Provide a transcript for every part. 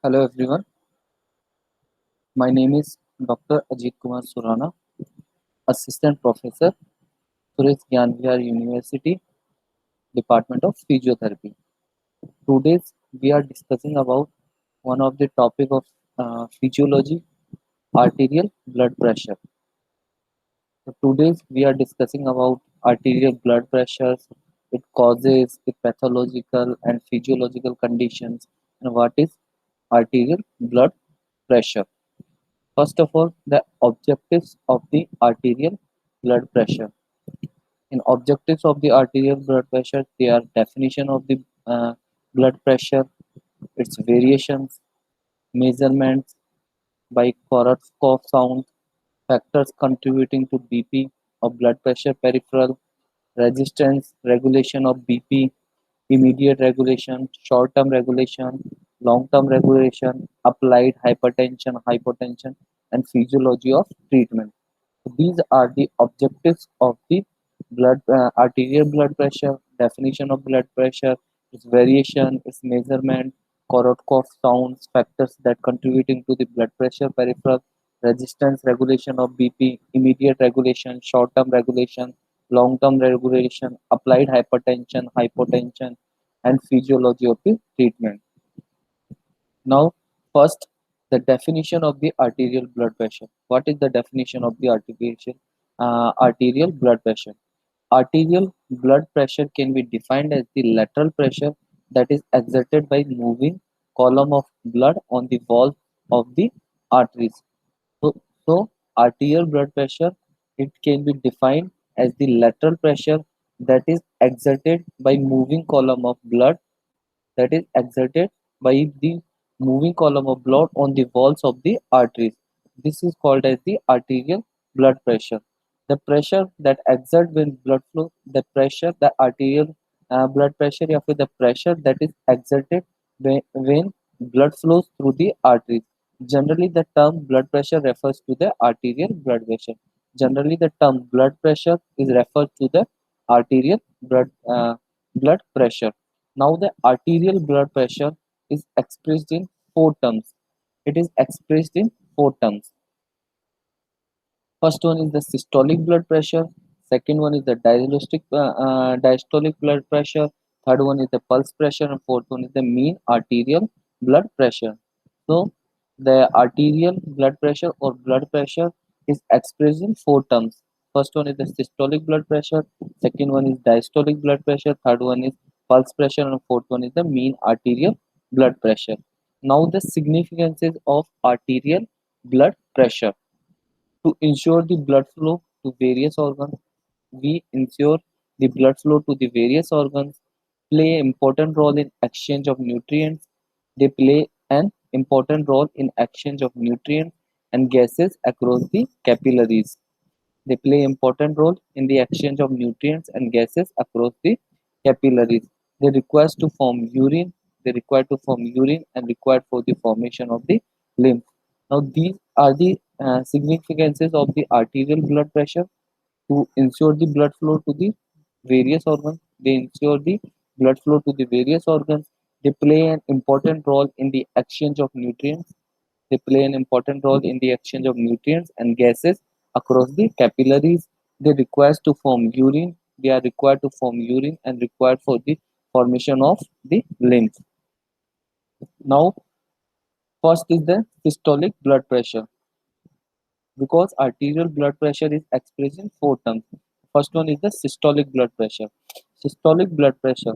Hello everyone, my name is Dr. Ajit Kumar Surana, Assistant Professor, Suresh Gyan Vihar University, Department of Physiotherapy. Today we are discussing about one of the topic of physiology, arterial blood pressure. So today we are discussing about arterial blood pressures, its causes, its pathological and physiological conditions, and what is arterial blood pressure. First of all, the objectives of the arterial blood pressure. In objectives of the arterial blood pressure, they are definition of the blood pressure, its variations, measurements by Korsakoff sound, factors contributing to BP of blood pressure peripheral, resistance, regulation of BP, immediate regulation, short-term regulation, long-term regulation, applied hypertension, hypotension, and physiology of treatment. These are the objectives of the arterial blood pressure, definition of blood pressure, its variation, its measurement, Korotkoff sounds, factors that contributing to the blood pressure peripheral, resistance, regulation of BP, immediate regulation, short-term regulation, long-term regulation, applied hypertension, hypotension, and physiology of the treatment. Now, first, the definition of the arterial blood pressure. What is the definition of the arterial blood pressure? Arterial blood pressure can be defined as the lateral pressure that is exerted by moving column of blood on the wall of the arteries. So arterial blood pressure, it can be defined as the lateral pressure that is exerted by moving column of blood that is exerted by the moving column of blood on the walls of the arteries. This is called as the arterial blood pressure. The pressure that exerts when blood flow, the arterial blood pressure, or the pressure that is exerted when blood flows through the arteries. Generally, the term blood pressure refers to the arterial blood pressure. Generally, the term blood pressure is referred to the arterial blood pressure. Now the arterial blood pressure is expressed in four terms. It is expressed in four terms. First one is the systolic blood pressure. Second one is the diastolic blood pressure. Third one is the pulse pressure, and fourth one is the mean arterial blood pressure. So the arterial blood pressure or blood pressure is expressed in four terms. First one is the systolic blood pressure. Second one is diastolic blood pressure. Third one is pulse pressure, and fourth one is the mean arterial blood pressure. Now the significances of arterial blood pressure. To ensure the blood flow to various organs, we ensure the blood flow to the various organs play an important role in exchange of nutrients. They play an important role in exchange of nutrients and gases across the capillaries. They play important role in the exchange of nutrients and gases across the capillaries. They require to form urine. They require to form urine and required for the formation of the lymph. Now these are the significances of the arterial blood pressure to ensure the blood flow to the various organs. They ensure the blood flow to the various organs. They play an important role in the exchange of nutrients. They play an important role in the exchange of nutrients and gases across the capillaries. They require to form urine. They are required to form urine and required for the formation of the lymph. Now, first is the systolic blood pressure. Because arterial blood pressure is expressed in four terms. First one is the systolic blood pressure. Systolic blood pressure.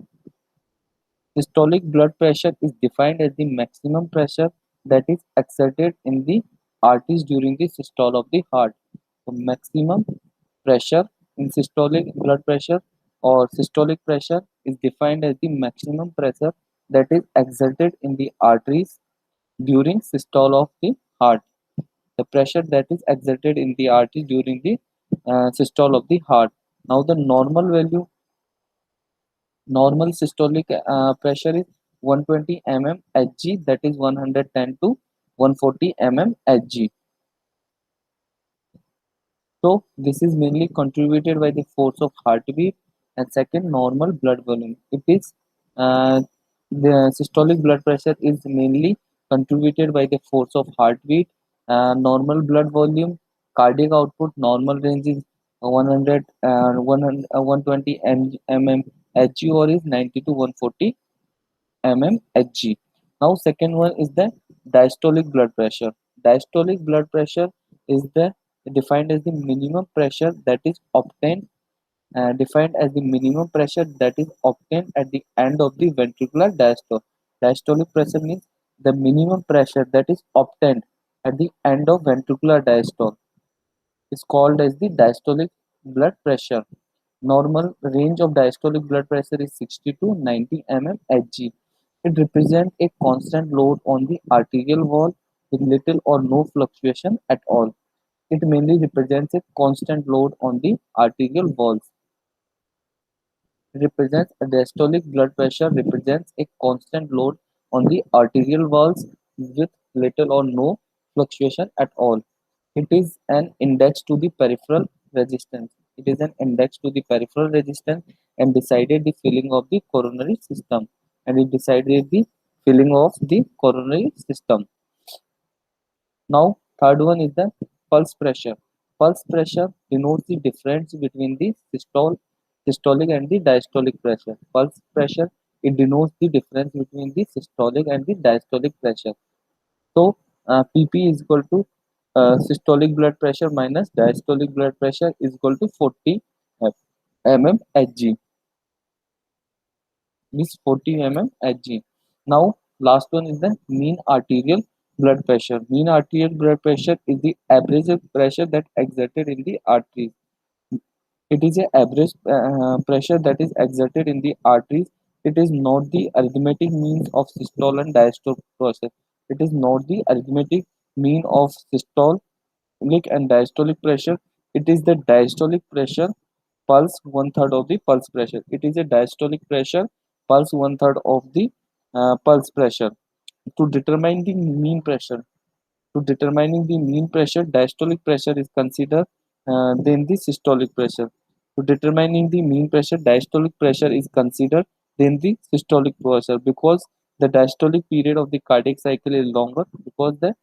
Systolic blood pressure is defined as the maximum pressure that is exerted in the arteries during the systole of the heart. So maximum pressure in systolic blood pressure or systolic pressure is defined as the maximum pressure that is exerted in the arteries during systole of the heart. The pressure that is exerted in the artery during the systole of the heart. Now the normal systolic pressure is 120 mm Hg, that is 110 to 140 mm Hg. So this is mainly contributed by the force of heartbeat, and second, normal blood volume. It is uh, the systolic blood pressure is mainly contributed by the force of heartbeat, normal blood volume, cardiac output. Normal range is 100, 100 120 mm Hg or is 90 to 140 mmHg. Now, second one is the diastolic blood pressure. Diastolic blood pressure is the defined as the minimum pressure that is obtained defined as the minimum pressure that is obtained at the end of the ventricular diastole. Diastolic pressure means the minimum pressure that is obtained at the end of ventricular diastole is called as the diastolic blood pressure. Normal range of diastolic blood pressure is 60 to 90 mmHg. It represents a constant load on the arterial wall with little or no fluctuation at all. It mainly represents a constant load on the arterial walls. Represents a diastolic blood pressure represents a constant load on the arterial walls with little or no fluctuation at all. It is an index to the peripheral resistance. It is an index to the peripheral resistance and decided the filling of the coronary system. And it decided the filling of the coronary system. Now, third one is the pulse pressure. Pulse pressure denotes the difference between the systolic and the diastolic pressure. Pulse pressure, it denotes the difference between the systolic and the diastolic pressure. So, PP is equal to systolic blood pressure minus diastolic blood pressure is equal to 40 mmHg. Means 40 mmHg. Now, last one is the mean arterial blood pressure. Mean arterial blood pressure is the average pressure that exerted in the arteries. It is a average pressure that is exerted in the arteries. It is not the arithmetic mean of systole and diastole process. It is not the arithmetic mean of systolic and diastolic pressure. It is the diastolic pressure pulse one third of the pulse pressure. It is a diastolic pressure pulse one third of the pulse pressure. To determine the mean pressure, to determining the mean pressure, diastolic pressure is considered then the systolic pressure. To determining the mean pressure, diastolic pressure is considered then the systolic pressure because the diastolic period of the cardiac cycle is longer because the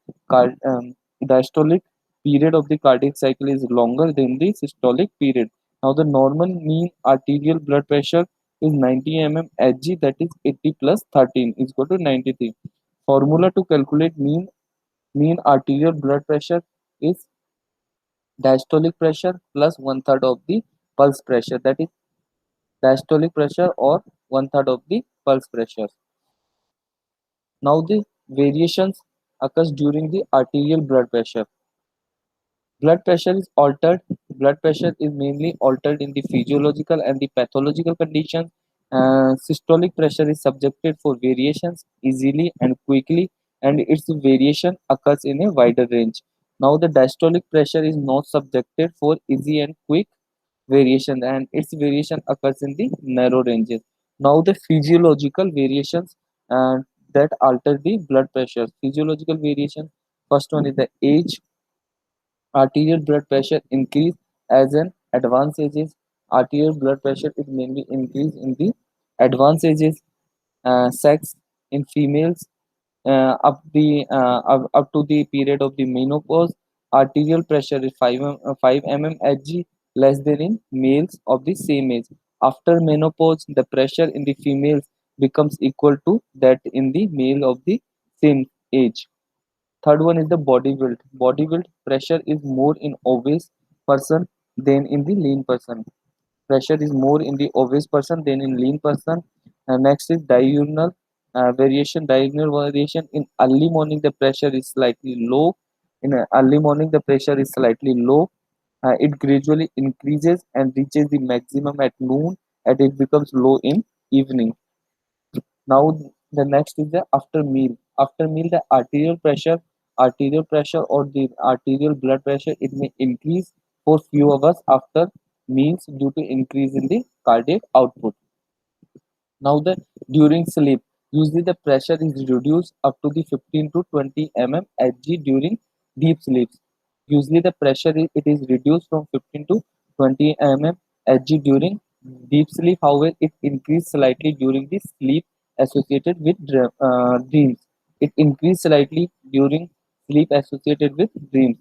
diastolic period of the cardiac cycle is longer than the systolic period. Now the normal mean arterial blood pressure is 90 mmHg, that is 80 plus 13 is equal to 93. Formula to calculate mean arterial blood pressure is diastolic pressure plus one third of the pulse pressure, that is diastolic pressure or one third of the pulse pressure. Now the variations occurs during the arterial blood pressure. Blood pressure is altered. Blood pressure is mainly altered in the physiological and the pathological conditions. Systolic pressure is subjected for variations easily and quickly, and its variation occurs in a wider range. Now, the diastolic pressure is not subjected for easy and quick variation, and its variation occurs in the narrow ranges. Now, the physiological variations uh, that alter the blood pressure. Physiological variation. First one is the age. Arterial blood pressure increase as an advanced ages. Arterial blood pressure is mainly increase in the advanced ages. Sex in females up to the period of the menopause. Arterial pressure is 5 mmHg less than in males of the same age. After menopause, the pressure in the females becomes equal to that in the male of the same age. Third one is the body build. Body build pressure is more in obese person than in the lean person. Pressure is more in the obese person than in lean person. Next is diurnal variation. Diurnal variation in early morning the pressure is slightly low. In early morning the pressure is slightly low. It gradually increases and reaches the maximum at noon, and it becomes low in evening. Now the next is the after meal. After meal, the arterial pressure or the arterial blood pressure, it may increase for few hours after meals due to increase in the cardiac output. Now the during sleep, usually the pressure is reduced up to the 15 to 20 mmHg during deep sleeps. Usually the pressure it is reduced from 15 to 20 mmHg during deep sleep. However, it increased slightly during the sleep associated with dreams. It increase slightly during sleep associated with dreams.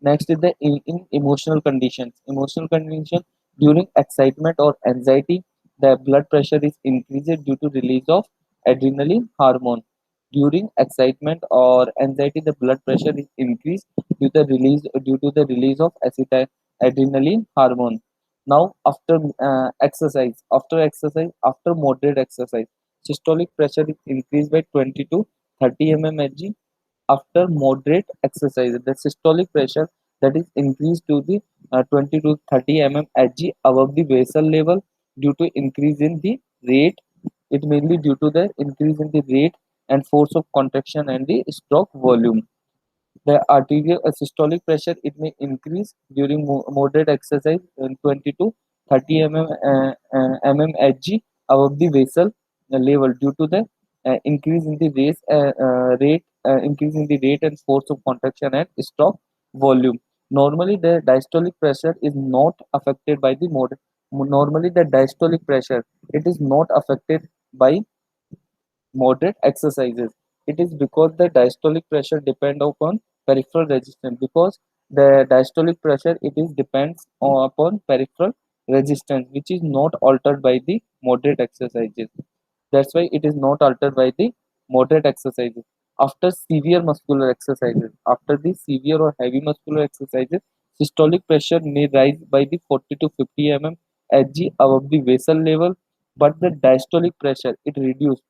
Next is the in emotional conditions. Emotional condition during excitement or anxiety, the blood pressure is increased due to release of adrenaline hormone. During excitement or anxiety, the blood pressure is increased due to the release of adrenaline hormone. Now, after moderate exercise, systolic pressure is increased by 20 to 30 mmHg. After moderate exercise, the systolic pressure that is increased to the 20 to 30 mmHg above the basal level due to increase in the rate. It mainly due to the increase in the rate and force of contraction and the stroke volume. The arterial systolic pressure, it may increase during moderate exercise in 20 to 30 mmHg above the basal level due to the increase in the increase in the rate and force of contraction and stroke volume. Normally, the diastolic pressure is not affected by the mode. Normally, the diastolic pressure, it is not affected by moderate exercises. It is because the diastolic pressure depend upon peripheral resistance. Because the diastolic pressure, it is depends upon peripheral resistance, which is not altered by the moderate exercises. That's why it is not altered by the moderate exercises. After the severe or heavy muscular exercises, systolic pressure may rise by the 40 to 50 mmHg above the basal level, but the diastolic pressure it reduced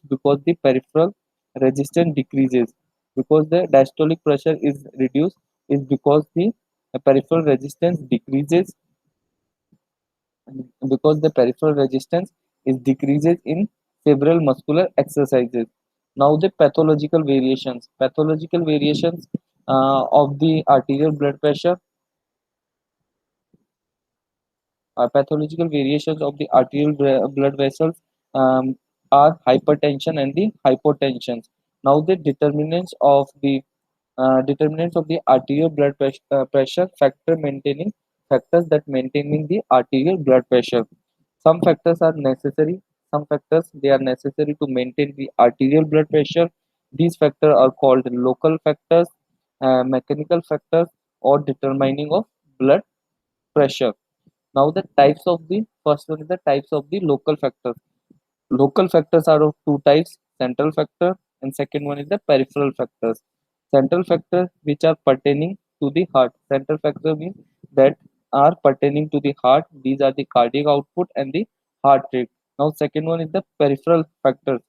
because the peripheral resistance decreases. Because the diastolic pressure is reduced is because the peripheral resistance decreases, because the peripheral resistance is decreases in several muscular exercises. Now the pathological variations of the arterial blood pressure, pathological variations of the arterial blood vessels are hypertension and the hypotension. Now the determinants of the arterial blood pressure factors that maintaining the arterial blood pressure. Some factors are necessary. Some factors they are necessary to maintain the arterial blood pressure. These factors are called local factors, mechanical factors, or determining of blood pressure. Now the types of the first one is the types of the local factors. Local factors are of two types: central factor, and second one is the peripheral factors. Central factors which are pertaining to the heart. Central factor means that are pertaining to the heart. These are the cardiac output and the heart rate. Now second one is the peripheral factors.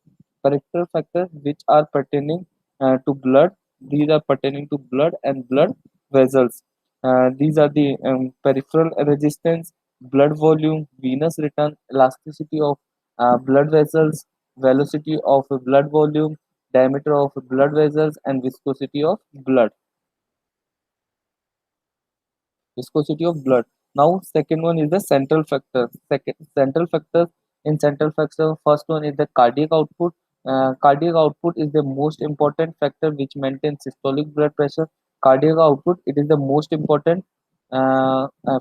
Peripheral factors which are pertaining to blood. These are pertaining to blood and blood vessels. These are the peripheral resistance, blood volume, venous return, elasticity of blood vessels, velocity of blood volume, diameter of blood vessels, and viscosity of blood. Now second one is the central factor. Second central factors in central factor, first one is the cardiac output. Cardiac output is the most important factor which maintains systolic blood pressure. Cardiac output, it is the most important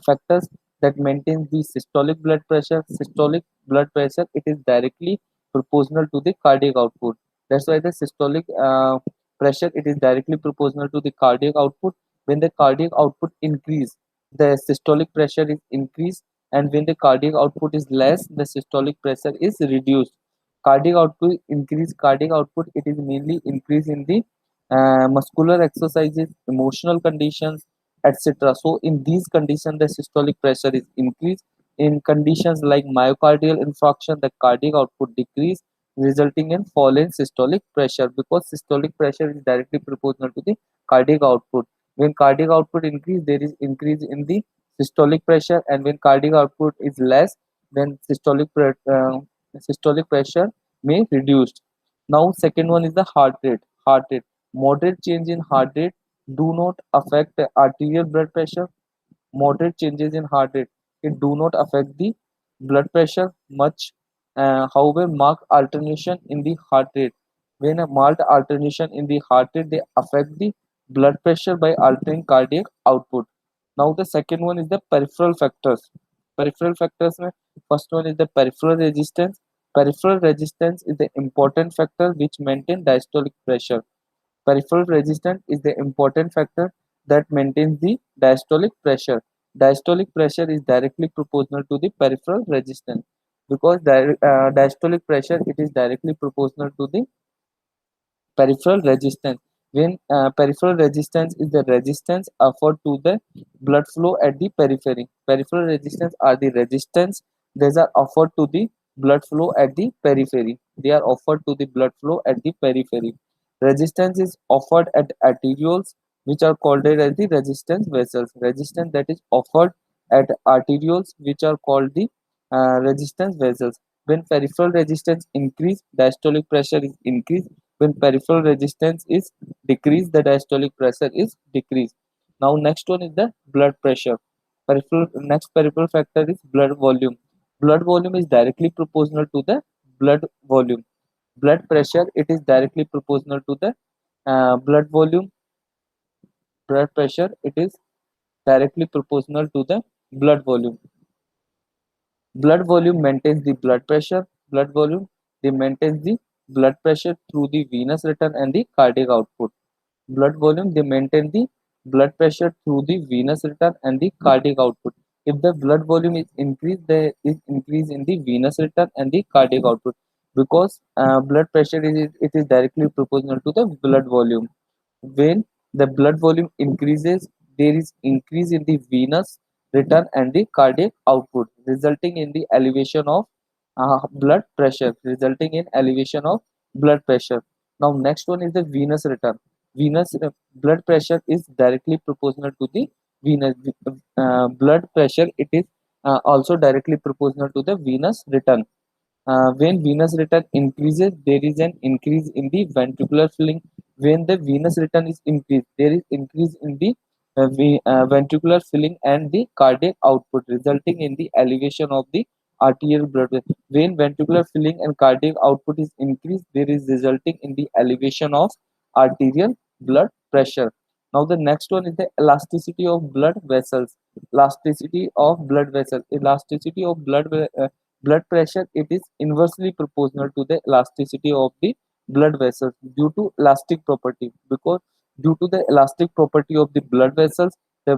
factors that maintains the systolic blood pressure. Systolic blood pressure, it is directly proportional to the cardiac output. That's why the systolic pressure, it is directly proportional to the cardiac output. When the cardiac output increase, the systolic pressure is increased, and when the cardiac output is less, the systolic pressure is reduced. Cardiac output, it is mainly increase in the muscular exercises, emotional conditions, etc. So in these conditions, the systolic pressure is increased. In conditions like myocardial infarction, the cardiac output decrease, resulting in fall in systolic pressure, because systolic pressure is directly proportional to the cardiac output. When cardiac output increase, there is increase in the systolic pressure, and when cardiac output is less, then systolic pressure may reduce. Now second one is the heart rate. Moderate change in heart rate do not affect the arterial blood pressure. Moderate changes in heart rate, it do not affect the blood pressure much. However, marked alternation in the heart rate, when a marked alternation in the heart rate, they affect the blood pressure by altering cardiac output. Now the second one is the peripheral factors. Peripheral factors mein, first one is the peripheral resistance. Peripheral resistance is the important factor which maintains diastolic pressure. Peripheral resistance is the important factor that maintains the diastolic pressure. Diastolic pressure is directly proportional to the peripheral resistance, because diastolic pressure, it is directly proportional to the peripheral resistance. When peripheral resistance is the resistance offered to the blood flow at the periphery. Peripheral resistance are the resistance that are offered to the blood flow at the periphery. They are offered to the blood flow at the periphery. Resistance is offered at arterioles, which are called as the resistance vessels. Resistance that is offered at arterioles, which are called the resistance vessels. When peripheral resistance increase, diastolic pressure is increased. When peripheral resistance is decreased, the diastolic pressure is decreased. Now next one is the blood pressure. Next peripheral factor is blood volume. Blood volume is directly proportional to the blood volume. Blood pressure, it is directly proportional to the blood volume. Blood pressure, it is directly proportional to the blood volume. Blood volume maintains the blood pressure. Blood volume, they maintains the blood pressure through the venous return and the cardiac output. Blood volume, they maintain the blood pressure through the venous return and the cardiac output. If the blood volume is increased, there is increase in the venous return and the cardiac output, because blood pressure is, it is directly proportional to the blood volume. When the blood volume increases, there is increase in the venous return and the cardiac output, resulting in the elevation of blood pressure, resulting in elevation of blood pressure. Now next one is the venous return. Venous blood pressure is directly proportional to the venous blood pressure. It is also directly proportional to the venous return. When venous return increases, there is an increase in the ventricular filling. When the venous return is increased, there is increase in the ventricular filling and the cardiac output, resulting in the elevation of the arterial blood pressure. When ventricular filling and cardiac output is increased, there is resulting in the elevation of arterial blood pressure. Now the next one is the elasticity of blood vessels. Elasticity of blood vessels. Elasticity of blood pressure, it is inversely proportional to the elasticity of the blood vessels due to elastic property. Because due to the elastic property of the blood vessels, the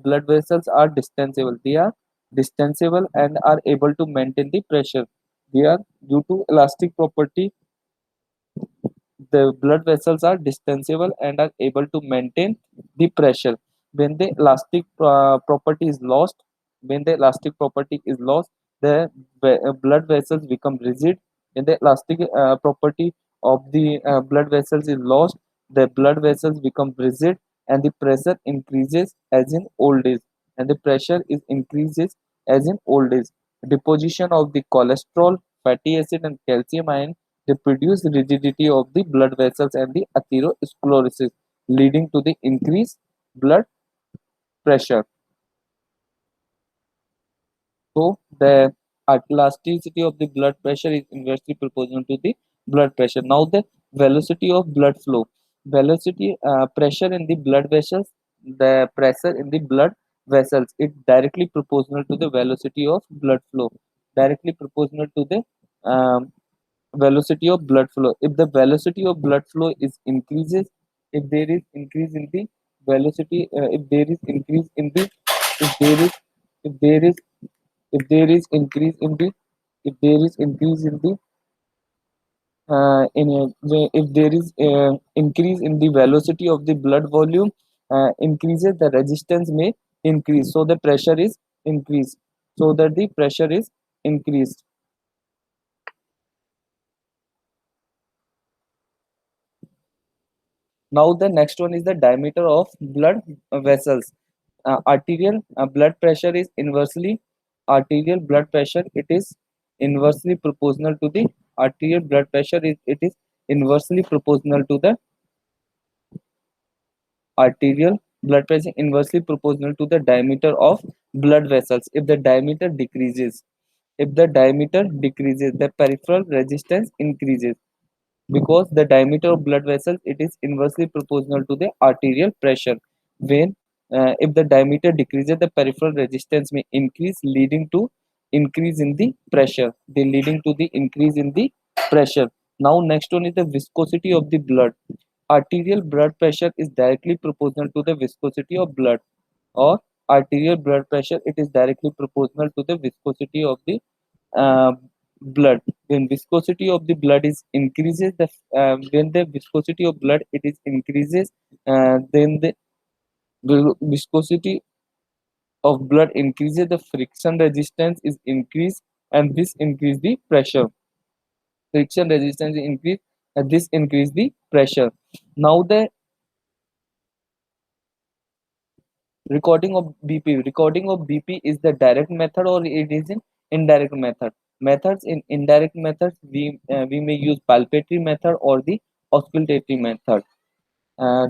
blood vessels are distensible. They are distensible and are able to maintain the pressure. They are, due to elastic property, the blood vessels are distensible and are able to maintain the pressure. When the elastic property is lost, when the elastic property is lost, the blood vessels become rigid. When the elastic property of the blood vessels is lost, the blood vessels become rigid, and the pressure increases as in old age, and the pressure is increases as in old age. Deposition of the cholesterol, fatty acid, and calcium ion, they produce rigidity of the blood vessels and the atherosclerosis, leading to the increased blood pressure. So the elasticity of the blood pressure is inversely proportional to the blood pressure. Now the velocity of blood flow. Velocity, pressure in the blood vessels, the pressure in the blood vessels, it directly proportional to the velocity of blood flow. Directly proportional to the velocity of blood flow. If the velocity of blood flow is increases, if there is increase in the velocity, if there is increase in the, if there is, if there is, if there is increase in the, if there is increase in the, if there is increase in the velocity of the blood volume, increases, the resistance may increase. So the pressure is increased. So that the pressure is increased. Now the next one is the diameter of blood vessels. Arterial blood pressure is inversely, arterial blood pressure, it is inversely proportional to the arterial blood pressure is, it is inversely proportional to the arterial blood pressure, inversely proportional to the diameter of blood vessels. If the diameter decreases, if the diameter decreases, the peripheral resistance increases, because the diameter of blood vessels, it is inversely proportional to the arterial pressure. When if the diameter decreases, the peripheral resistance may increase, leading to increase in the pressure. They leading to the increase in the pressure. Now next one is the viscosity of the blood. Arterial blood pressure is directly proportional to the viscosity of blood, or arterial blood pressure, it is directly proportional to the viscosity of the uh, blood. When viscosity of the blood is increases, when the viscosity of blood it is increases, then the viscosity of blood increases, the friction resistance is increased, and this increase the pressure. Friction resistance is increased, and this increase the pressure. Now the recording of BP is the direct method, or it is an indirect method. Methods in indirect methods, we may use palpatory method or the auscultatory method.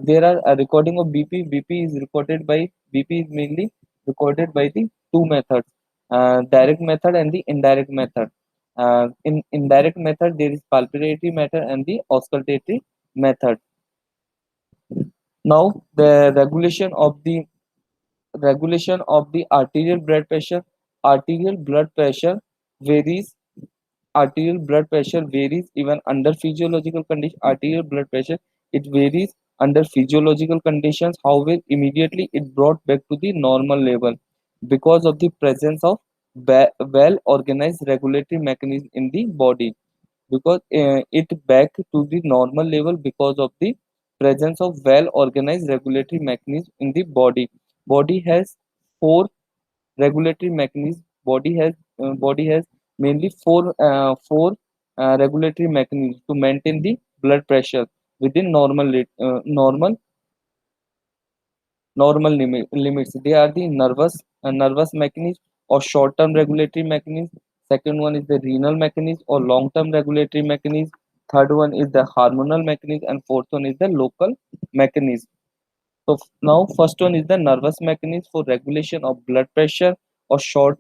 There are a recording of BP. BP is mainly recorded by the two methods, direct method and the indirect method. In indirect method, there is palpatory method and the auscultatory method. Now, the regulation of the arterial blood pressure. Arterial blood pressure varies. Arterial blood pressure varies even under physiological condition. Arterial blood pressure, it varies under physiological conditions. However, immediately it brought back to the normal level because of the presence of well organized regulatory mechanism in the body. Because it back to the normal level because of the presence of well organized regulatory mechanism in the body has four regulatory mechanism. Body has mainly four regulatory mechanisms to maintain the blood pressure within normal limits. They are the nervous mechanism or short term regulatory mechanism. Second one is the renal mechanism or long term regulatory mechanism. Third one is the hormonal mechanism, and fourth one is the local mechanism. So now first one is the nervous mechanism for regulation of blood pressure or short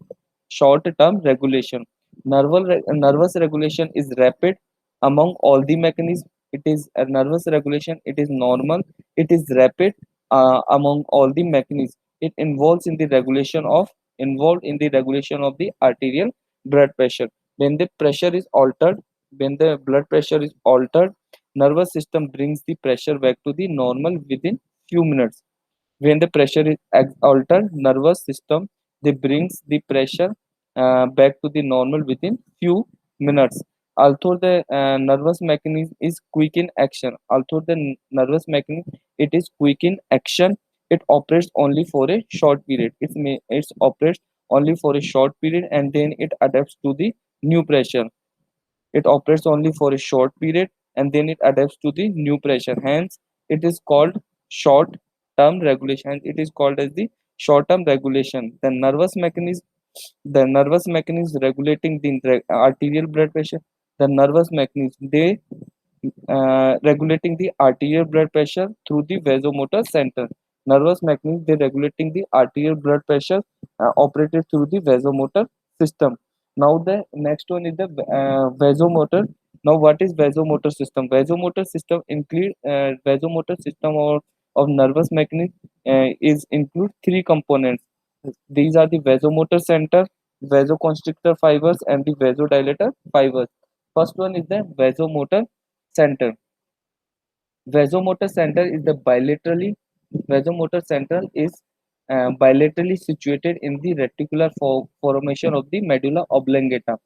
term regulation. Nervous regulation is rapid among all the mechanisms. It is a nervous regulation. It is normal. It is rapid among all the mechanisms. It involved in the regulation of the arterial blood pressure. When the pressure is altered, when the blood pressure is altered, nervous system brings the pressure back to the normal within few minutes. When the pressure is altered, nervous system they brings the pressure back to the normal within few minutes. Although the nervous mechanism is quick in action, nervous mechanism it is quick in action, it operates only for a short period. It operates only for a short period, and then it adapts to the new pressure. It operates only for a short period, and then it adapts to the new pressure. Hence, it is called short term regulation. It is called as the short term regulation. The nervous mechanism regulating the arterial blood pressure. The nervous mechanism they regulating the arterial blood pressure through the vasomotor center. Nervous mechanism they regulating the arterial blood pressure operated through the vasomotor system. Now the next one is the vasomotor. Now what is vasomotor system? Vasomotor system include vasomotor system of nervous mechanism is include three components. These are the vasomotor center, vasoconstrictor fibers, and the vasodilator fibers. First one is the vasomotor center. Vasomotor center is the bilaterally vasomotor center is bilaterally situated in the reticular formation of the medulla oblongata.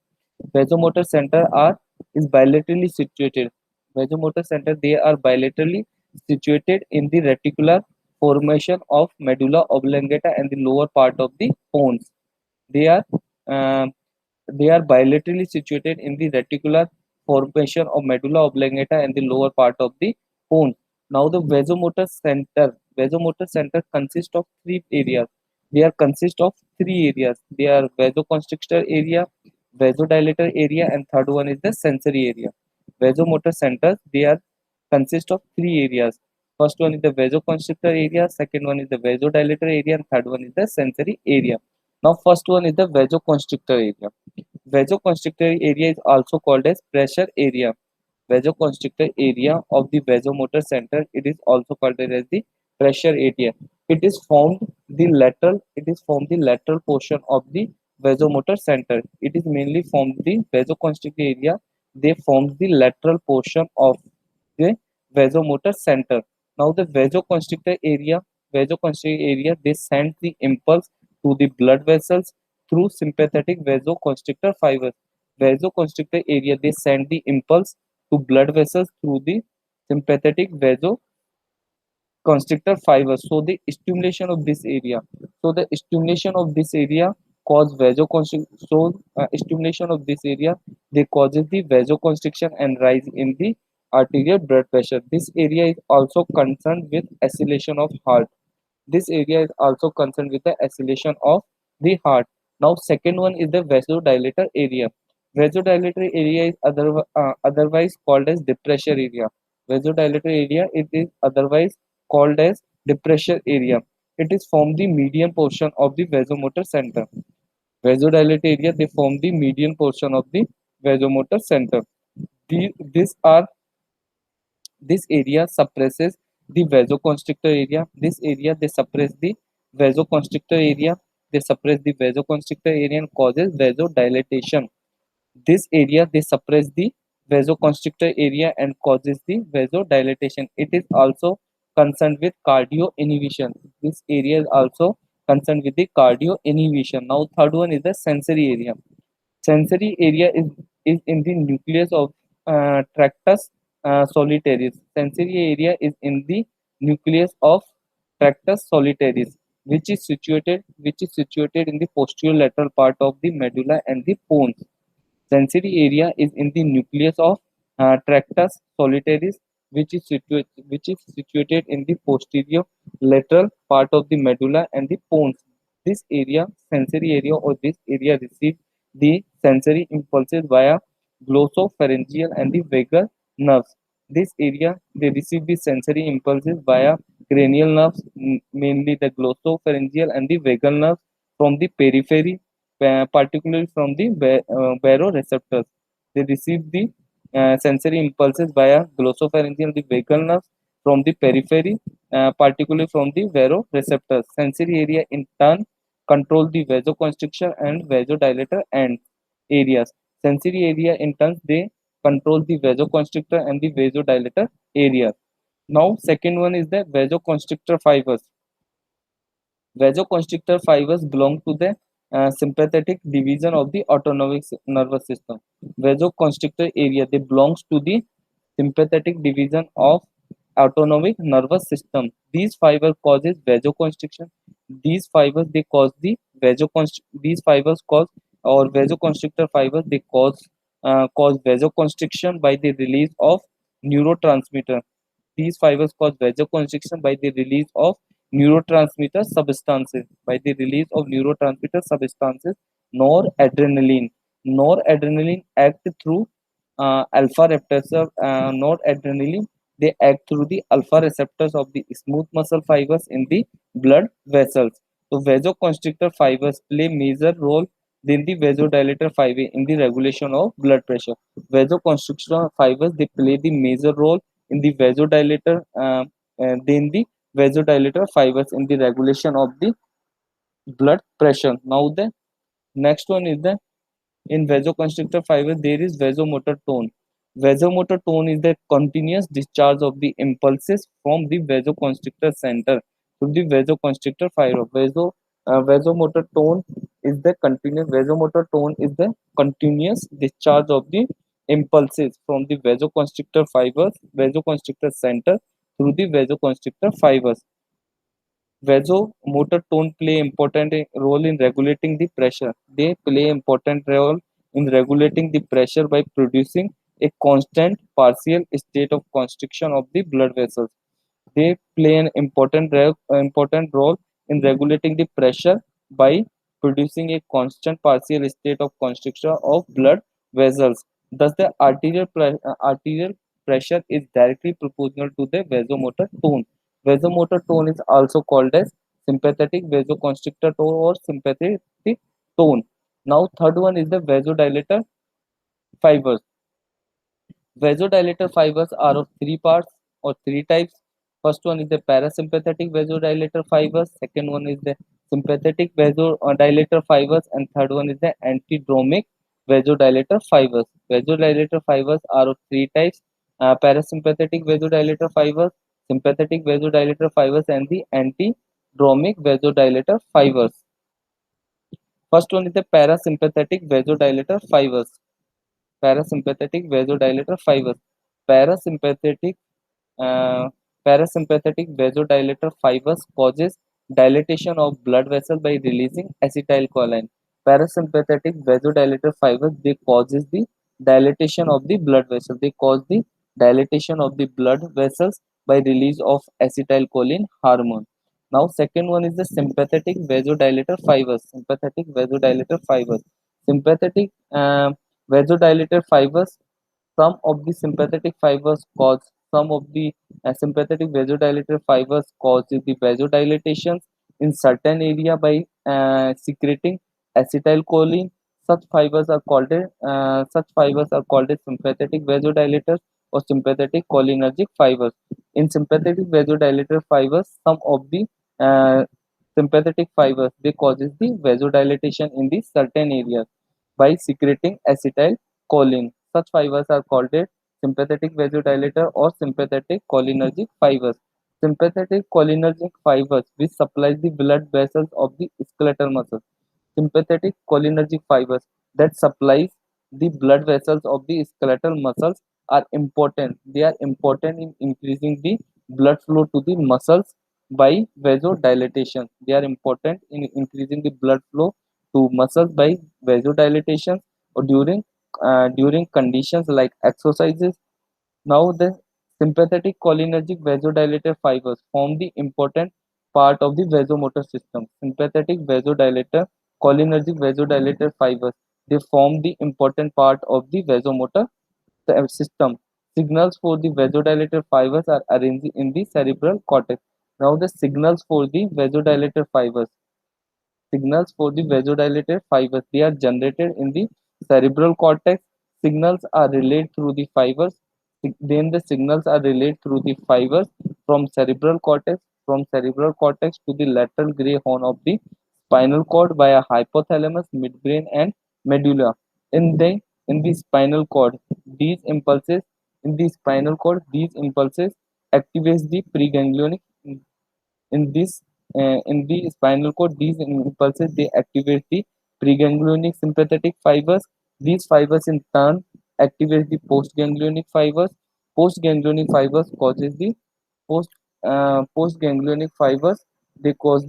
Vasomotor center are is bilaterally situated. Vasomotor center they are bilaterally situated in the reticular formation of medulla oblongata and the lower part of the pons. They are uh, they are bilaterally situated in the reticular formation of medulla oblongata and the lower part of the pons. Now the vasomotor center consists of three areas. They are consist of three areas. They are vasoconstrictor area, vasodilator area, and third one is the sensory area. Vasomotor centers they are consist of three areas. First one is the vasoconstrictor area, second one is the vasodilator area, and third one is the sensory area. Now first one is the vasoconstrictor area. Vasoconstrictor area is also called as pressure area. Vasoconstrictor area of the vasomotor center, it is also called as the pressure area. It is formed the lateral portion of the vasomotor center. It is mainly from the vasoconstrictor area. They form the lateral portion of the vasomotor center. Now the vasoconstrictor area, they send the impulse to the blood vessels through sympathetic vasoconstrictor fibers. Vasoconstrictor area, they send the impulse to blood vessels through the sympathetic vasoconstrictor fibers. So the stimulation of this area, so the stimulation of this area cause vasoconstriction. So stimulation of this area, they causes the vasoconstriction and rise in the arterial blood pressure. This area is also concerned with oscillation of heart. This area is also concerned with the oscillation of the heart. Now, second one is the vasodilator area. Vasodilator area is otherwise called as depressor area. Vasodilator area, it is otherwise called as depressor area. It is from the median portion of the vasomotor center. Vasodilator area, they form the median portion of the vasomotor center. These are this area suppresses the vasoconstrictor area. This area, they suppress the vasoconstrictor area. They suppress the vasoconstrictor area and causes vasodilatation. This area, they suppress the vasoconstrictor area and causes the vasodilatation. It is also concerned with cardio inhibition. This area is also concerned with the cardio inhibition. Now third one is the sensory area. Sensory area is in the nucleus of tractus solitarius. Sensory area is in the nucleus of tractus solitarius, which is situated in the posterior lateral part of the medulla and the pons. Sensory area is in the nucleus of tractus solitarius, which is situated in the posterior lateral part of the medulla and the pons. This area, sensory area, or this area receives the sensory impulses via glossopharyngeal and the vagal nerves. This area, they receive the sensory impulses via cranial nerves, mainly the glossopharyngeal and the vagal nerves from the periphery, particularly from the baroreceptors. They receive the sensory impulses via glossopharyngeal and the vagal nerves from the periphery, particularly from the baroreceptors. Sensory area in turn control the vasoconstriction and vasodilator and areas. Sensory area in turn, they control the vasoconstrictor and the vasodilator area. Now second one is the vasoconstrictor fibers. Vasoconstrictor fibers belong to the sympathetic division of the autonomic nervous system. Vasoconstrictor area, they belongs to the sympathetic division of autonomic nervous system. These fiber causes vasoconstriction. These fibers, they cause the these fibers cause, or vasoconstrictor fibers, they cause vasoconstriction by the release of neurotransmitter. These fibers cause vasoconstriction by the release of neurotransmitter substances. By the release of neurotransmitter substances, noradrenaline. Noradrenaline act through alpha receptors. Noradrenaline, they act through the alpha receptors of the smooth muscle fibers in the blood vessels. So vasoconstrictor fibers play major role in the vasodilator fiber in the regulation of blood pressure. Vasoconstrictor fibers, they play the major role in the vasodilator, then the vasodilator fibers in the regulation of the blood pressure. Now the next one is the, in vasoconstrictor fiber there is vasomotor tone. Vasomotor tone is the continuous discharge of the impulses from the vasoconstrictor center to the vasoconstrictor fiber. Vasomotor tone is the continuous discharge of the impulses from the vasoconstrictor center through the vasoconstrictor fibers. Vasomotor tone play important role in regulating the pressure. They play important role in regulating the pressure by producing a constant partial state of constriction of the blood vessels. They play an important role in regulating the pressure by producing a constant partial state of constriction of blood vessels. Thus, the arterial pressure is directly proportional to the vasomotor tone. Vasomotor tone is also called as sympathetic vasoconstrictor tone or sympathetic tone. Now, third one is the vasodilator fibers. Vasodilator fibers are of three parts or three types. First one is the parasympathetic vasodilator fibers. Second one is the sympathetic vasodilator fibers, and third one is the antidromic vasodilator fibers. Vasodilator fibers are of three types: parasympathetic vasodilator fibers, sympathetic vasodilator fibers, and the antidromic vasodilator fibers. First one is the parasympathetic vasodilator fibers. Parasympathetic vasodilator fibers. Parasympathetic uh, Parasympathetic vasodilator fibers causes dilatation of blood vessels by releasing acetylcholine. Parasympathetic vasodilator fibers, they causes the dilatation of the blood vessels. They cause the dilatation of the blood vessels by release of acetylcholine hormone. Now, second one is the sympathetic vasodilator fibers. Sympathetic vasodilator fibers. Sympathetic vasodilator fibers, some of the sympathetic fibers cause some of the sympathetic vasodilator fibers causes the vasodilatations in certain area by secreting acetylcholine. Such fibers are called as sympathetic vasodilators or sympathetic cholinergic fibers. In sympathetic vasodilator fibers, some of the uh, sympathetic fibers, they causes the vasodilatation in the certain areas by secreting acetylcholine. Such fibers are called as sympathetic vasodilator or sympathetic cholinergic fibers. Sympathetic cholinergic fibers, which supplies the blood vessels of the skeletal muscles. Sympathetic cholinergic fibers that supplies the blood vessels of the skeletal muscles are important. They are important in increasing the blood flow to the muscles by vasodilatation. They are important in increasing the blood flow to muscles by vasodilatation or during conditions like exercises. Now, the sympathetic cholinergic vasodilator fibers form the important part of the vasomotor system. Sympathetic vasodilator cholinergic vasodilator fibers, they form the important part of the vasomotor system. Signals for the vasodilator fibers are arranged in the cerebral cortex. Now, the signals for the vasodilator fibers. Signals for the vasodilated fibers, they are generated in the cerebral cortex. Signals are relayed through the fibers. Then the signals are relayed through the fibers from cerebral cortex, to the lateral gray horn of the spinal cord via hypothalamus, midbrain, and medulla. In the in the spinal cord, these impulses these impulses activates the preganglionic. In the spinal cord, these impulses, they activate the preganglionic sympathetic fibers. These fibers in turn activate the postganglionic fibers. Postganglionic fibers causes the post postganglionic fibers, they cause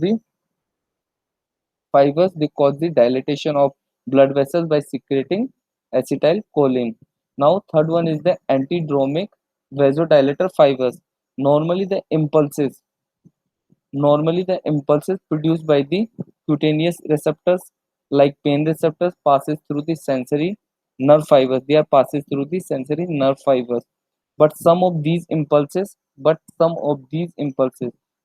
the dilatation of blood vessels by secreting acetylcholine. Now, third one is the antidromic vasodilator fibers. Normally, the impulses Normally, the impulses produced by the cutaneous receptors, like pain receptors, passes through the sensory nerve fibers. They are passes through the sensory nerve fibers. But some of these impulses,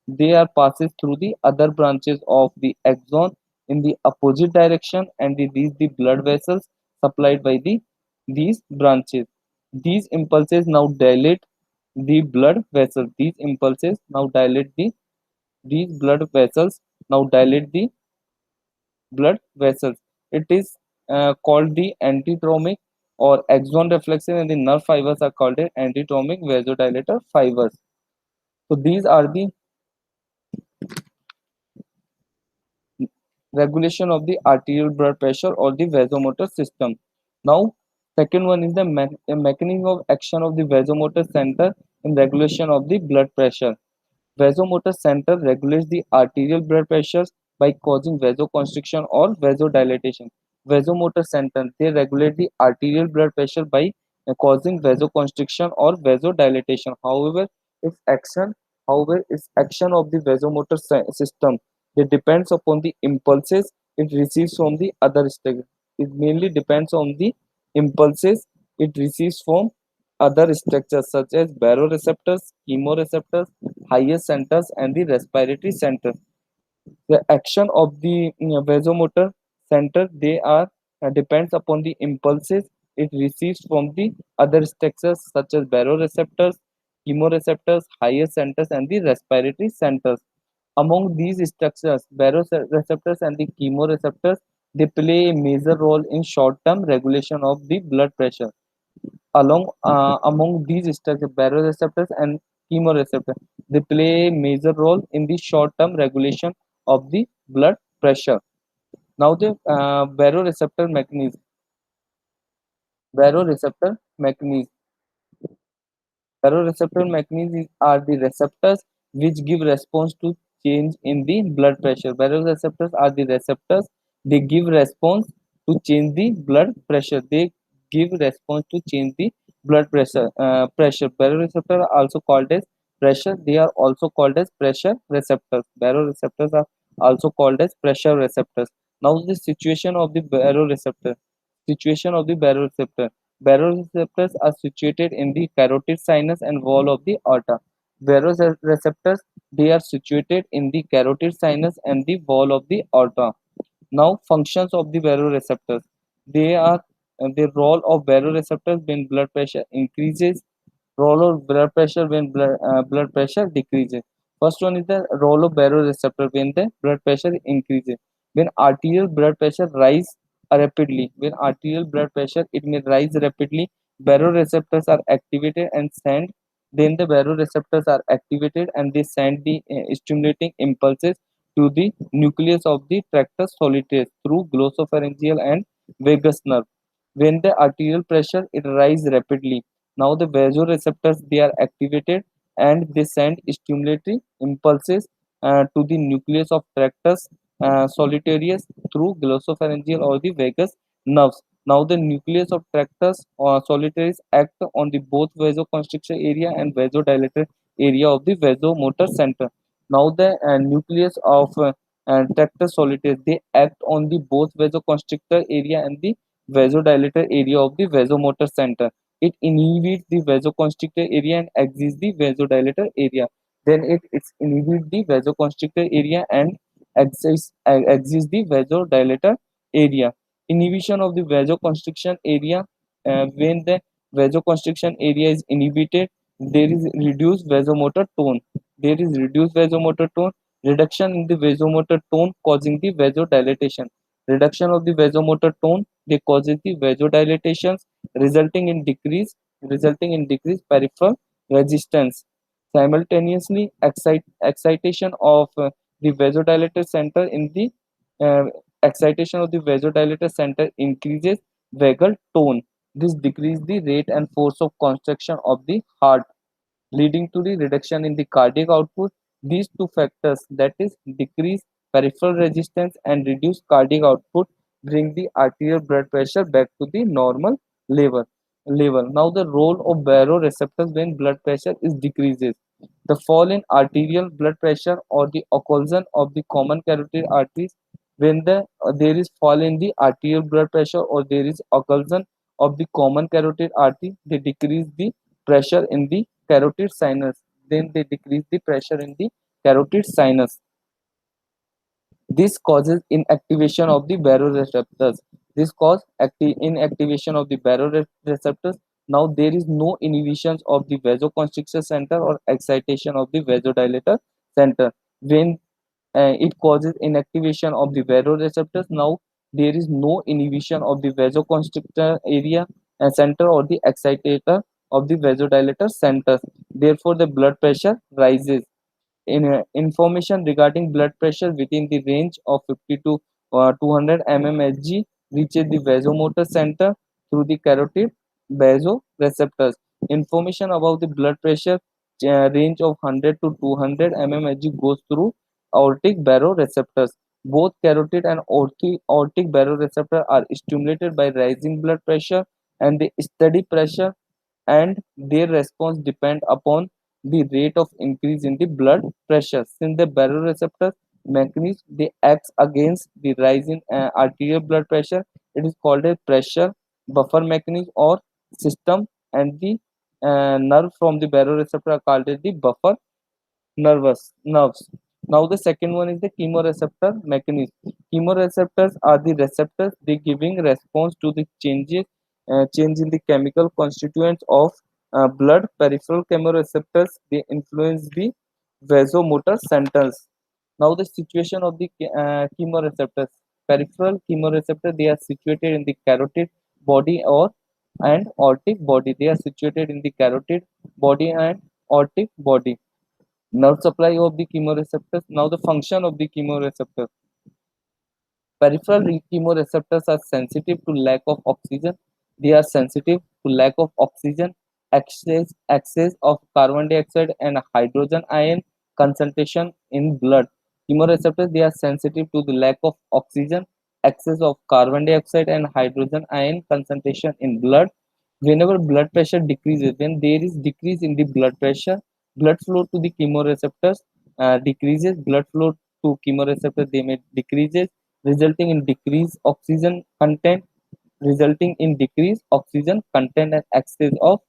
they are passes through the other branches of the axon in the opposite direction, and they reach the blood vessels supplied by these branches. These impulses now dilate the blood vessels. These blood vessels now dilate the blood vessels. It is called the antidromic or axon reflection, and the nerve fibers are called the antidromic vasodilator fibers. So these are the regulation of the arterial blood pressure or the vasomotor system. Now, second one is the mechanism of action of the vasomotor center in regulation of the blood pressure. Vasomotor center regulates the arterial blood pressures by causing vasoconstriction or vasodilatation. Vasomotor center, they regulate the arterial blood pressure by causing vasoconstriction or vasodilatation. However, its action of the vasomotor system, it depends upon the impulses it receives from the other structure. It mainly depends on the impulses it receives from other structures such as baroreceptors, chemoreceptors, higher centers, and the respiratory center. The action of the vasomotor center, they are depends upon the impulses it receives from the other structures such as baroreceptors, chemoreceptors, higher centers, and the respiratory centers. Among these structures, baroreceptors and the chemoreceptors, they play a major role in short-term regulation of the blood pressure. Among these structures, baroreceptors and chemoreceptors, they play a major role in the short-term regulation of the blood pressure. Now the baroreceptor mechanism. Baroreceptor mechanisms are the receptors which give response to change in the blood pressure. Baroreceptors are the receptors. They give response to change the blood pressure. They give response to change the blood pressure. Baroreceptors are also called as pressure. They are also called as pressure receptors. Baroreceptors are also called as pressure receptors. Now the situation of the baroreceptor. Situation of the baroreceptor. Baroreceptors are situated in the carotid sinus and wall of the aorta. Baroreceptors, they are situated in the carotid sinus and the wall of the aorta. Now, functions of the baroreceptors. They are the role of baroreceptors when blood pressure increases, role of blood pressure when blood pressure decreases. First one is the role of baroreceptor when the blood pressure increases. When arterial blood pressure rise rapidly, when arterial blood pressure it may rise rapidly, baroreceptors are activated and send. Then the baroreceptors are activated and they send the stimulating impulses to the nucleus of the tractus solitarius through glossopharyngeal and vagus nerve. When the arterial pressure it rise rapidly, now the vasoreceptors they are activated and they send stimulatory impulses to the nucleus of tractus solitarius through glossopharyngeal or the vagus nerves. Now the nucleus of tractus solitarius act on the both vasoconstrictor area and vasodilator area of the vasomotor center. Now the nucleus of tractus solitarius they act on the both vasoconstrictor area and the vasodilator area of the vasomotor center. It inhibits the vasoconstrictor area and exits the vasodilator area. Then it's inhibits the vasoconstrictor area and exits the vasodilator area. Inhibition of the vasoconstriction area. When the vasoconstriction area is inhibited, there is reduced vasomotor tone. There is reduced vasomotor tone. Reduction in the vasomotor tone causing the vasodilatation. Reduction of the vasomotor tone they causes the vasodilatations resulting in decreased peripheral resistance. Simultaneously, excitation of the vasodilator center in the uh, excitation of the vasodilator center increases vagal tone. This decreases the rate and force of contraction of the heart, leading to the reduction in the cardiac output. These two factors, that is, decreased peripheral resistance and reduced cardiac output, bring the arterial blood pressure back to the normal level. Now, the role of baroreceptors when blood pressure is decreases. The fall in arterial blood pressure or the occlusion of the common carotid arteries when there is fall in the arterial blood pressure or there is occlusion of the common carotid artery, they decrease the pressure in the carotid sinus. Then they decrease the pressure in the carotid sinus. This causes inactivation of the baroreceptors. This cause inactivation of the baroreceptors. Now there is no inhibitions of the vasoconstrictor center or excitation of the vasodilator center. When it causes inactivation of the baroreceptors, now there is no inhibition of the vasoconstrictor area center or the excitator of the vasodilator centers. Therefore, the blood pressure rises. Information regarding blood pressure within the range of 50 to 200 mmHg reaches the vasomotor center through the carotid vasoreceptors. Information about the blood pressure range of 100 to 200 mmHg goes through aortic baroreceptors. Both carotid and aortic baroreceptor are stimulated by rising blood pressure and the steady pressure, and their response depend upon the rate of increase in the blood pressure. Since the baroreceptor mechanism they acts against the rise in arterial blood pressure, it is called a pressure buffer mechanism or system, and the nerve from the baroreceptor are called as the buffer nerves. Now the second one is the chemoreceptor mechanism. Chemoreceptors are the receptors they giving response to the change in the chemical constituents of blood. Peripheral chemoreceptors they influence the vasomotor centers. Now the situation of the chemoreceptors. Peripheral chemoreceptor, they are situated in the carotid body or and aortic body. They are situated in the carotid body and aortic body. Nerve supply of the chemoreceptors. Now the function of the chemoreceptor. Peripheral chemoreceptors are sensitive to lack of oxygen. They are sensitive to lack of oxygen, excess of carbon dioxide and hydrogen ion concentration in blood. Chemoreceptors, they are sensitive to the lack of oxygen, excess of carbon dioxide and hydrogen ion concentration in blood. Whenever blood pressure decreases, when there is decrease in the blood pressure, blood flow to the chemoreceptors decreases. Blood flow to chemoreceptors, they may decreases, resulting in decreased oxygen content, and excess of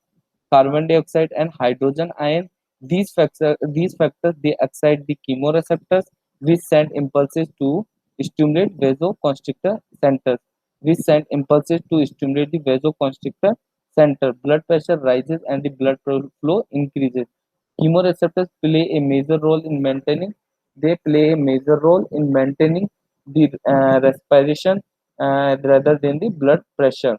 carbon dioxide and hydrogen ion. These factors, they excite the chemoreceptors, which send impulses to stimulate vasoconstrictor centers. Blood pressure rises and the blood flow increases. Chemoreceptors play a major role in maintaining. They play a major role in maintaining the respiration rather than the blood pressure.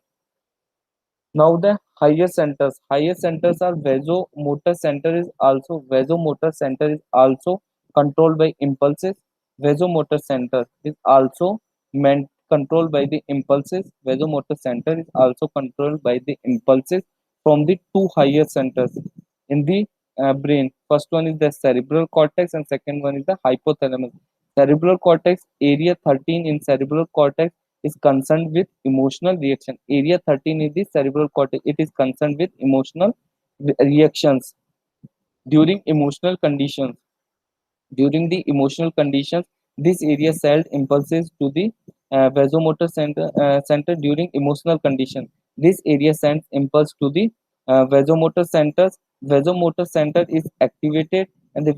Now the higher centers are vasomotor center is also controlled by impulses. Vasomotor center is also controlled by the impulses. Vasomotor center is also controlled by the impulses from the two higher centers in the brain. First one is the cerebral cortex and second one is the hypothalamus. Cerebral cortex, area 13 in cerebral cortex is concerned with emotional reaction. Area 13 is the cerebral cortex. It is concerned with emotional reactions during emotional conditions. During the emotional conditions, this area sends impulses to the vasomotor center during emotional condition. This area sends impulse to the vasomotor centers. Vasomotor center is activated and the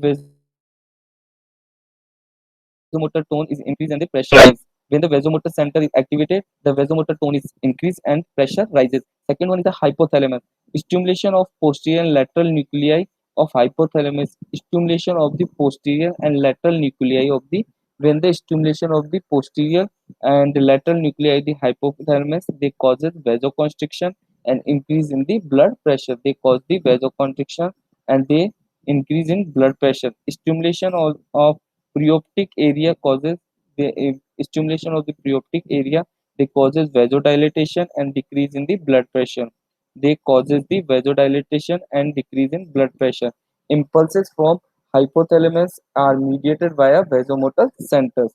vasomotor tone is increased and the pressure rise. When the vasomotor center is activated, the vasomotor tone is increased and pressure rises. Second one is the hypothalamus. Stimulation of posterior and lateral nuclei of hypothalamus. Stimulation of the posterior and lateral nuclei of the when the stimulation of the posterior and the lateral nuclei the hypothalamus, they causes vasoconstriction and increase in the blood pressure. They cause the vasoconstriction and they increase in blood pressure. Stimulation of preoptic area causes the stimulation of the preoptic area, they causes vasodilatation and decrease in the blood pressure. They causes the vasodilatation and decrease in blood pressure. Impulses from hypothalamus are mediated via vasomotor centers.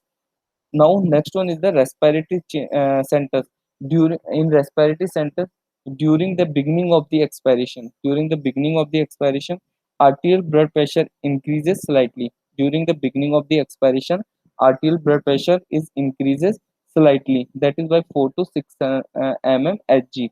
Now next one is the respiratory centers. In respiratory center, during the beginning of the expiration, arterial blood pressure increases slightly. During the beginning of the expiration, arterial blood pressure is increases slightly, that is by 4 to 6 mm Hg.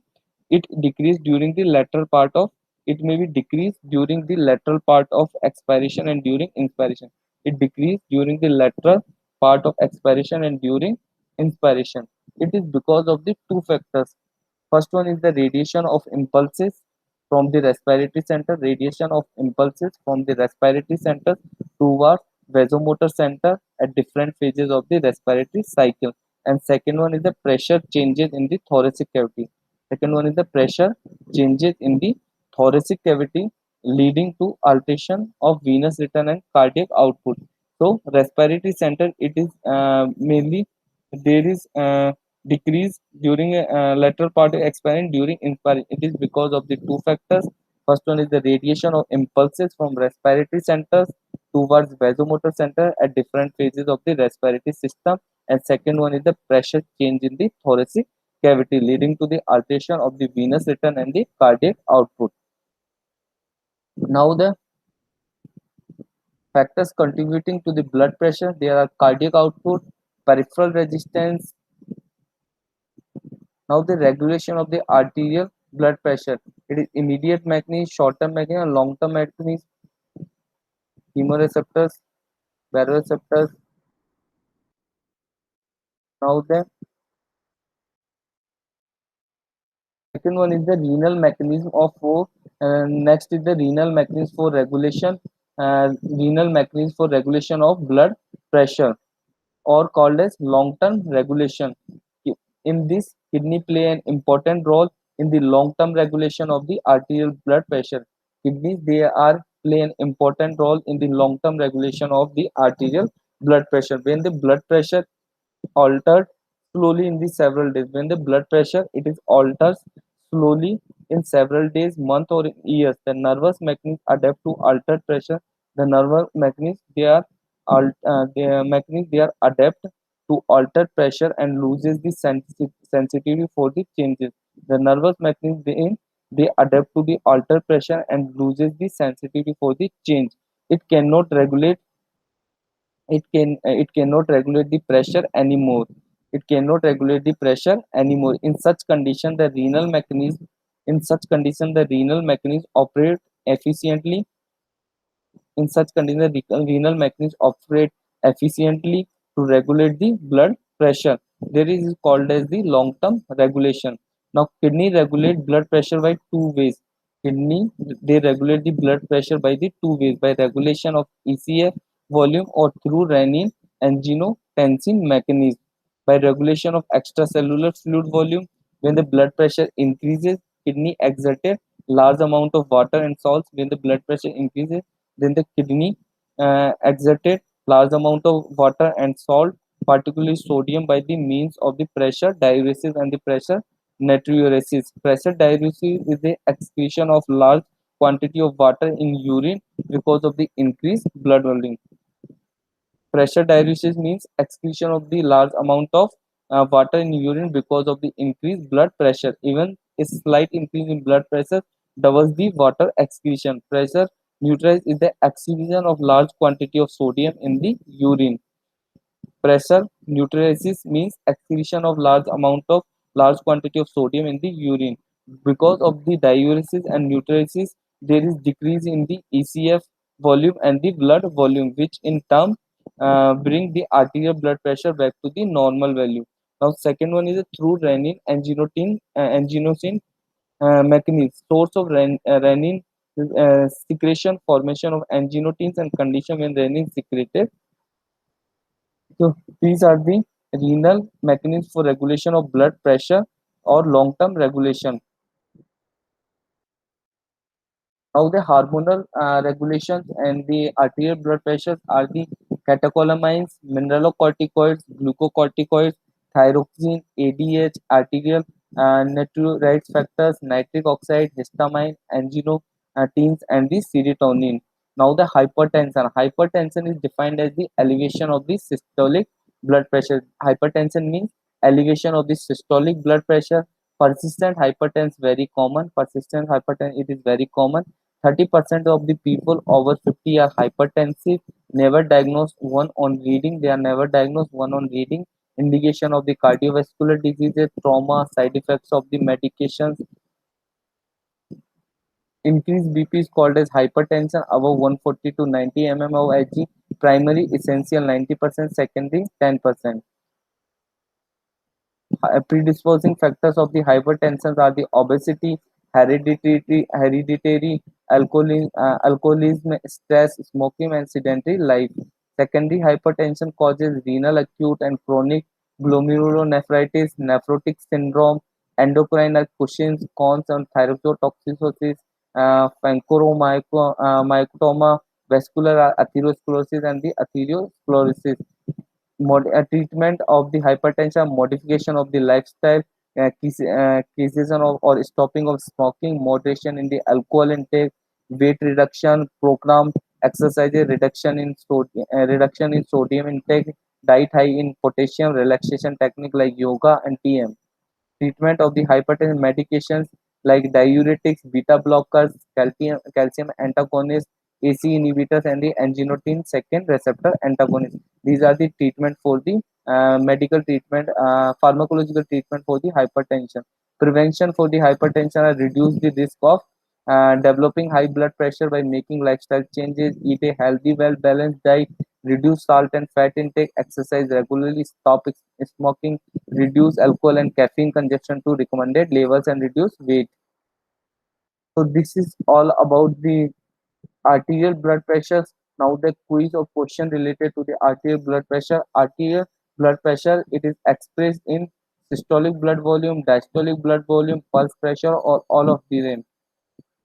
It decreased during the lateral part of it may be decreased during the lateral part of expiration and during inspiration. It decreased during the lateral part of expiration and during inspiration. It is because of the two factors. First one is the radiation of impulses from the respiratory center, radiation of impulses from the respiratory center towards vasomotor center at different phases of the respiratory cycle. And second one is the pressure changes in the thoracic cavity. Second one is the pressure changes in the thoracic cavity leading to alteration of venous return and cardiac output. So respiratory center, it is mainly there is decrease during lateral part of expiration during inspiration. It is because of the two factors. First one is the radiation of impulses from respiratory centers towards vasomotor center at different phases of the respiratory system, and second one is the pressure change in the thoracic cavity leading to the alteration of the venous return and the cardiac output. Now the factors contributing to the blood pressure, there are cardiac output, peripheral resistance. Now the regulation of the arterial blood pressure. It is immediate mechanism, short-term mechanism, and long-term mechanism. Chemoreceptors, baroreceptors. Now the second one is the renal mechanism of for. Next is the renal mechanism for regulation. Renal mechanism for regulation of blood pressure, or called as long-term regulation. In this, kidney play an important role in the long-term regulation of the arterial blood pressure. Kidneys, they are play an important role in the long-term regulation of the arterial blood pressure. When the blood pressure altered slowly in the several days, when the blood pressure it is alters slowly in several days, month, or years, the nervous mechanisms adapt to altered pressure. The nervous mechanisms, they are adapt to altered pressure and loses the sensitivity for the changes. The nervous mechanism, they adapt to the altered pressure and loses the sensitivity for the change. It cannot regulate, it cannot regulate the pressure anymore. It cannot regulate the pressure anymore. In such condition, the renal mechanism, the renal mechanism operate efficiently. In such condition, the renal mechanism operate efficiently to regulate the blood pressure. There is called as the long-term regulation. Now, kidney regulate blood pressure by two ways. Kidney, they regulate the blood pressure by the two ways: by regulation of ECF volume or through renin-angiotensin mechanism. By regulation of extracellular fluid volume, when the blood pressure increases, kidney exerted large amount of water and salts. When the blood pressure increases, then the kidney exerted large amount of water and salt, particularly sodium, by the means of the pressure diuresis and the pressure natriuresis. Pressure diuresis is the excretion of large quantity of water in urine because of the increased blood volume. Pressure diuresis means excretion of the large amount of water in urine because of the increased blood pressure. Even a slight increase in blood pressure doubles the water excretion. Pressure neutralizes is the excretion of large quantity of sodium in the urine. Pressure neutralizes means excretion of large quantity of sodium in the urine. Because of the diuresis and neutralizes, there is decrease in the ECF volume and the blood volume, which in turn bring the arterial blood pressure back to the normal value. Now, second one is a through angiotensin mechanism. Source of renin secretion, formation of angiotensins, and condition when renin secreted. So these are the renal mechanisms for regulation of blood pressure or long-term regulation. Now the hormonal regulations and the arterial blood pressures are the catecholamines, mineralocorticoids, glucocorticoids, thyroxine, ADH, arterial natriuretic factors, nitric oxide, histamine, angiotensins, and the serotonin. Now the hypertension. Hypertension is defined as the elevation of the systolic blood pressure. Hypertension means elevation of the systolic blood pressure. Persistent hypertension very common. Persistent hypertension, it is very common. 30% of the people over 50 are hypertensive, never diagnosed, one on reading. They are never diagnosed, one on reading. Indication of the cardiovascular diseases, trauma, side effects of the medications. Increased BP is called as hypertension above 140 to 90 mm of Hg. Primary essential 90%, secondary 10%. Predisposing factors of the hypertension are the obesity, hereditary alcoholism, stress, smoking, and sedentary life. Secondary hypertension causes renal acute and chronic glomerulonephritis, nephrotic syndrome, endocrine Cushing's, cons and thyrotoxicosis, phanchyromyctoma, vascular atherosclerosis, and the atherosclerosis. Treatment of the hypertension, modification of the lifestyle, cessation of or stopping of smoking, moderation in the alcohol intake, weight reduction program, exercise, reduction in sodium intake, diet high in potassium, relaxation technique like yoga and TM. Treatment of the hypertension medications like diuretics, beta blockers, calcium antagonists, AC inhibitors, and the angiotensin second receptor antagonists. These are the treatment for the medical treatment, pharmacological treatment for the hypertension. Prevention for the hypertension are reduce the risk of developing high blood pressure by making lifestyle changes, eat a healthy, well balanced diet, reduce salt and fat intake, exercise regularly, stop smoking, reduce alcohol and caffeine consumption to recommended levels, and reduce weight. So this is all about the arterial blood pressures. Now the quiz or question related to the arterial blood pressure. Arterial blood pressure, it is expressed in systolic blood volume, diastolic blood volume, pulse pressure, or all of the them.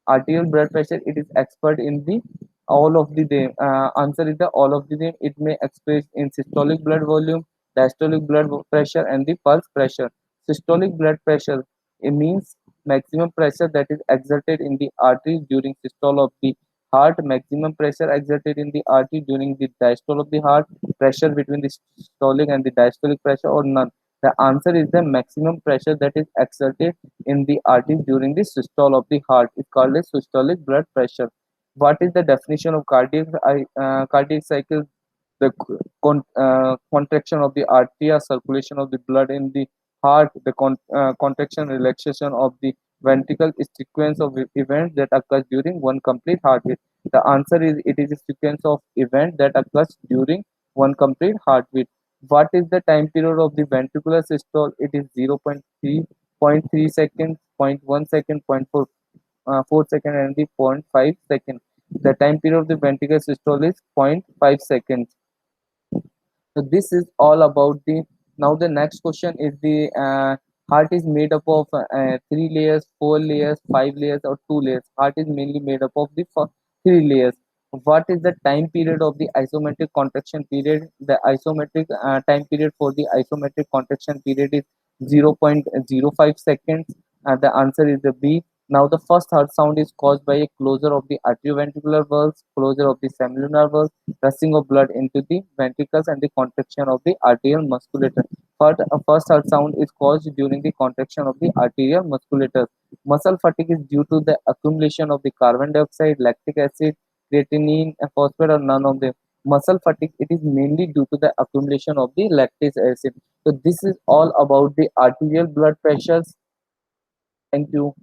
Arterial blood pressure, it is expert in the all of the them. Answer is the all of the them. It may express in systolic blood volume, diastolic blood pressure, and the pulse pressure. Systolic blood pressure, it means maximum pressure that is exerted in the artery during systole of the heart, maximum pressure exerted in the artery during the diastole of the heart, pressure between the systolic and the diastolic pressure, or none. The answer is the maximum pressure that is exerted in the artery during the systole of the heart is called as systolic blood pressure. What is the definition of cardiac cycle? The contraction of the arteria, circulation of the blood in the heart, the contraction, relaxation of the ventricle is sequence of events that occurs during one complete heartbeat. The answer is it is a sequence of events that occurs during one complete heartbeat. What is the time period of the ventricular systole? It is 0.3, 0.3 seconds, 0.1 second, 0.4 4 second, and the zero point 0.5 second. The time period of the ventricular systole is 0.5 seconds. So this is all about the. Now the next question is the heart is made up of 3 layers, 4 layers, 5 layers, or 2 layers. Heart is mainly made up of the 3 layers. What is the time period of the isometric contraction period? The isometric time period for the isometric contraction period is 0.05 seconds. The answer is the B. Now the first heart sound is caused by a closure of the atrioventricular valves, closure of the semilunar valves, rushing of blood into the ventricles, and the contraction of the arterial musculature. First heart sound is caused during the contraction of the arterial musculature. Muscle fatigue is due to the accumulation of the carbon dioxide, lactic acid, creatinine, and phosphate, or none of them. Muscle fatigue, it is mainly due to the accumulation of the lactic acid. So this is all about the arterial blood pressures. Thank you.